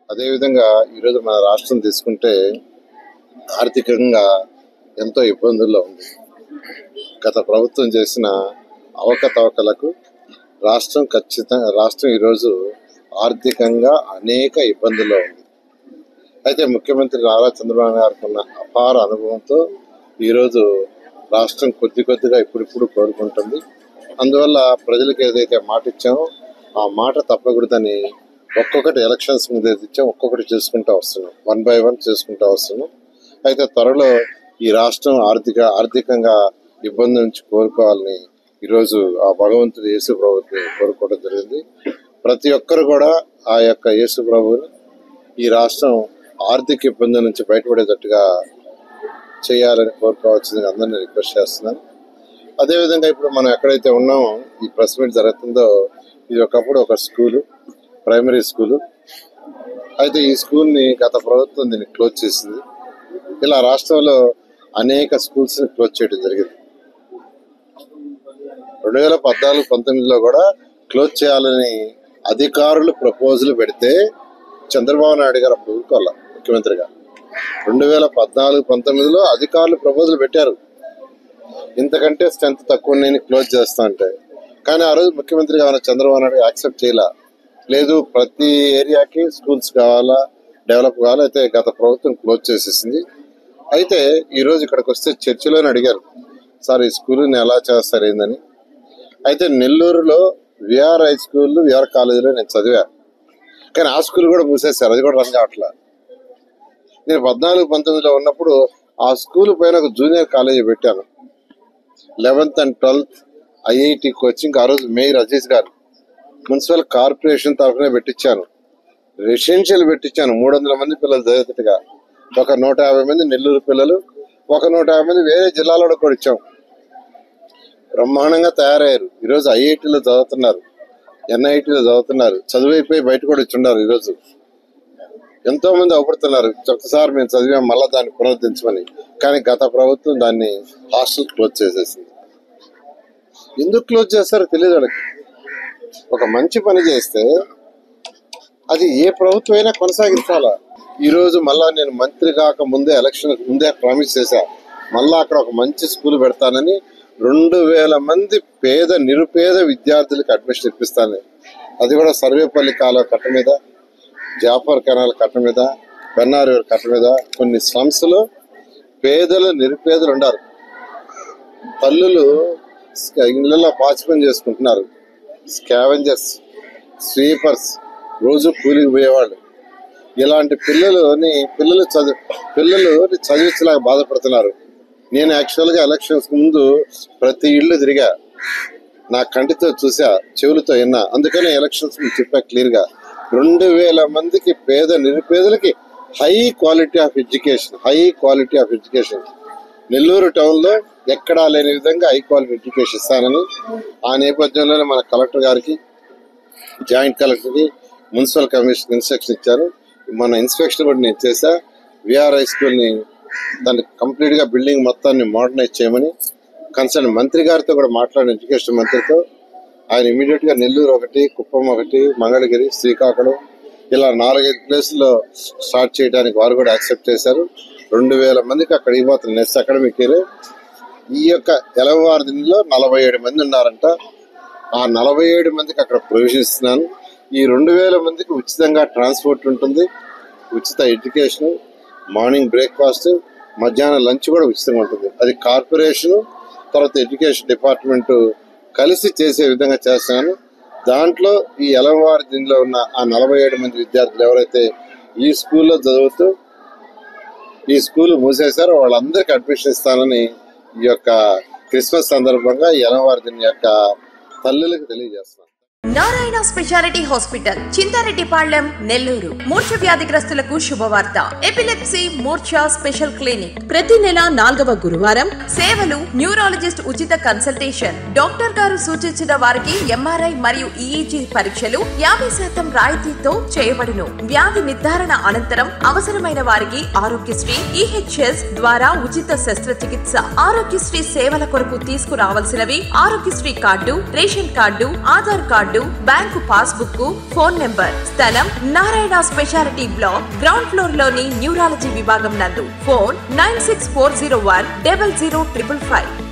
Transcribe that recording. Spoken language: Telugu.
అదేవిధంగా ఈరోజు మన రాష్ట్రం తీసుకుంటే ఆర్థికంగా ఎంతో ఇబ్బందుల్లో ఉంది. గత ప్రభుత్వం చేసిన అవకతవకలకు రాష్ట్రం ఈరోజు ఆర్థికంగా అనేక ఇబ్బందుల్లో ఉంది. అయితే ముఖ్యమంత్రి నారా చంద్రబాబు గారికి ఉన్న అపార అనుభవంతో ఈరోజు రాష్ట్రం కొద్దిగా ఇప్పుడు కోరుకుంటుంది. అందువల్ల ప్రజలకు ఏదైతే మాట ఇచ్చామో ఆ మాట తప్పకూడదని ఒక్కొక్కటి ఎలక్షన్స్ ముందు ఇచ్చాం, ఒక్కొక్కటి చేసుకుంటూ వస్తున్నాం, 1 by 1 చేసుకుంటూ వస్తున్నాం. అయితే త్వరలో ఈ రాష్ట్రం ఆర్థికంగా ఇబ్బంది నుంచి కోరుకోవాలని ఈరోజు ఆ భగవంతుడు యేసు ప్రభుని కోరుకోవడం జరిగింది. ప్రతి ఒక్కరు కూడా ఆ యొక్క యేసు ప్రభుని ఈ రాష్ట్రం ఆర్థిక ఇబ్బంది నుంచి బయటపడేటట్టుగా చేయాలని కోరుకోవాల్సింది అందరినీ రిక్వెస్ట్ చేస్తున్నాను. అదేవిధంగా ఇప్పుడు మనం ఎక్కడైతే ఉన్నామో ఈ ప్రెస్ మీట్ జరుగుతుందో ఇది ఒకప్పుడు ఒక స్కూలు, ప్రైమరీ స్కూలు. అయితే ఈ స్కూల్ని గత ప్రభుత్వం దీన్ని క్లోజ్ చేసింది. ఇలా రాష్ట్రంలో అనేక స్కూల్స్ని క్లోజ్ చేయడం జరిగింది. 2014-19లో కూడా క్లోజ్ చేయాలని అధికారులు ప్రపోజల్ పెడితే చంద్రబాబు నాయుడు గారు అప్పుడు ఊరుకోవాలి ముఖ్యమంత్రిగా. 2014-19లో అధికారులు ప్రపోజల్ పెట్టారు, ఇంతకంటే స్ట్రెంత్ తక్కువ నేను క్లోజ్ చేస్తా అంటే. కానీ ఆ రోజు ముఖ్యమంత్రిగా ఉన్న చంద్రబాబు నాయుడు యాక్సెప్ట్ చేయలే. లేదు, ప్రతి ఏరియాకి స్కూల్స్ కావాలా, డెవలప్ కావాలా. అయితే గత ప్రభుత్వం క్లోజ్ చేసేసింది. అయితే ఈరోజు ఇక్కడికి వస్తే చర్చిలోనే అడిగారు, సార్ ఈ స్కూల్ని ఎలా చేస్తారు ఏందని. అయితే నెల్లూరులో విఆర్ హై స్కూల్, విఆర్ కాలేజీలో నేను చదివా. కానీ ఆ స్కూల్ కూడా మూసేశారు, అది కూడా రన్ కావట్లా. నేను 14-19లో ఉన్నప్పుడు ఆ స్కూల్ పైన ఒక జూనియర్ కాలేజీ పెట్టాను. 11th and 12th IIT coaching ఆ రోజు మేయర్ అజీజ్ గారు మున్సిపల్ కార్పొరేషన్ తరఫున పెట్టించాను. రెసిడెన్షియల్ పెట్టించాను. 300 మంది పిల్లలు చదివేటట్టుగా. ఒక 150 మంది నెల్లూరు పిల్లలు, ఒక 150 మంది వేరే జిల్లాలో కూడా ఇచ్చాం. బ్రహ్మాండంగా తయారయ్యారు. ఈరోజు ఐఐటీలో చదువుతున్నారు, ఎన్ఐటీలో చదువుతున్నారు, చదువైపోయి బయట కూడా ఇచ్చున్నారు. ఈరోజు ఎంతో మంది అవపడుతున్నారు, ఒకసారి మేము చదివాం మళ్ళా దాన్ని పునరుద్ధరించమని. కానీ గత ప్రభుత్వం దాన్ని హాస్టల్ క్లోజ్ చేసేసింది. ఎందుకు క్లోజ్ చేస్తారో తెలియదు వాళ్ళకి. ఒక మంచి పని చేస్తే అది ఏ ప్రభుత్వం అయినా కొనసాగించాలా. ఈరోజు మళ్ళా నేను మంత్రి కాక ముందే ఎలక్షన్ ముందే ప్రామిస్ చేశా, మళ్ళా అక్కడ ఒక మంచి స్కూల్ పెడతానని. 2000 మంది నిరుపేద విద్యార్థులకు అడ్మిషన్ ఇప్పిస్తాను. అది కూడా సర్వేపల్లి కాలువ కట్ట మీద, జాఫర్ కెనాల్ కట్ట మీద, బెన్నార్ కట్ట మీద కొన్ని స్లమ్స్ లో నిరుపేదలు ఉన్నారు. తల్లులు ఇళ్లలో పాచి పని చేసుకుంటున్నారు. స్కావెంజర్స్, స్వీపర్స్, రోజు కూలికి పోయేవాళ్ళు. ఇలాంటి పిల్లలు చదివించలేక బాధపడుతున్నారు. నేను యాక్చువల్గా ఎలక్షన్స్ ముందు ప్రతి ఇళ్ళు తిరిగా, నా కంటితో చూసా, చెవులతో విన్నా. అందుకనే ఎలక్షన్స్ చెప్పా క్లియర్ గా. 2000 మందికి నిరుపేదలకి high quality of education Nellore town లో ఎక్కడా లేని విధంగా హై క్వాలిటీ ఎడ్యుకేషన్ ఇస్తానని ఆ నేపథ్యంలోనే మన కలెక్టర్ గారికి, జాయింట్ కలెక్టర్ కి, మున్సిపల్ కమిషన్ ఇన్స్ట్రక్షన్ ఇచ్చారు. మన ఇన్స్పెక్షన్ కూడా నేను చేశా. విఆర్ హై స్కూల్ ని దాన్ని కంప్లీట్ గా బిల్డింగ్ మొత్తాన్ని మోడర్నైజ్ చేయమని కన్సర్న్ మంత్రి గారితో కూడా మాట్లాడిన, ఎడ్యుకేషన్ మంత్రితో. ఆయన ఇమీడియట్ గా నెల్లూరు ఒకటి, కుప్పం ఒకటి, మంగళగిరి, శ్రీకాకుళం ఇలా 4-5 ప్లేసుల్లో స్టార్ట్ చేయడానికి వారు కూడా యాక్సెప్ట్ చేశారు. 2000 మందికి అక్కడ ఇవ్వబోతున్న నెక్స్ట్ అకాడమిక్ ఇయర్. ఈ యొక్క ఎలవారి దినంలో 47 మంది ఉన్నారంట. ఆ 47 మందికి అక్కడ ప్రొవిజన్ ఇస్తున్నాను. ఈ 2000 మందికి ఉచితంగా ట్రాన్స్పోర్ట్ ఉంటుంది, ఉచిత ఎడ్యుకేషన్, మార్నింగ్ బ్రేక్ఫాస్ట్, మధ్యాహ్నం లంచ్ కూడా ఉచితంగా ఉంటుంది. అది కార్పొరేషన్ తర్వాత ఎడ్యుకేషన్ డిపార్ట్మెంట్ కలిసి చేసే విధంగా చేస్తాను. దాంట్లో ఈ ఎలవారి దినంలో ఉన్న ఆ 47 మంది విద్యార్థులు ఎవరైతే ఈ స్కూల్లో చదువుతూ ఈ స్కూల్ మూసేశారో వాళ్ళందరికీ అడ్మిషన్ ఇస్తానని ఈ యొక్క క్రిస్మస్ సందర్భంగా ఈ ఎలవారి దినం యొక్క తల్లులకు తెలియజేస్తున్నాను. Narayana speciality hospital, Chintareddypalem, Nellore. మూర్ఛ వ్యాధిగ్రస్తులకు శుభవార్త. ఎపిలెప్సీ మూర్ఛ స్పెషల్ క్లినిక్ ప్రతి నెల 4వ గురువారం. సేవలు న్యూరాలజిస్ట్ ఉచిత కన్సల్టేషన్. డాక్టర్ గారు సూచించిన వారికి ఎంఆర్ఐ మరియు ఈఈజీ పరీక్షలు 50% రాయితీతో చేయబడును. వ్యాధి నిర్ధారణ అనంతరం అవసరమైన వారికి ఆరోగ్యశ్రీ ఈహెచ్ఎస్ ద్వారా ఉచిత శస్త్రచికిత్స. ఆరోగ్యశ్రీ సేవల కొరకు తీసుకురావాల్సినవి Aarogyasri card, ration card, Aadhaar card, card, bank passbook, phone number. స్థలం Narayana speciality block, ground floor లోని న్యూరాలజీ విభాగం నందు. ఫోన్ 9640100555.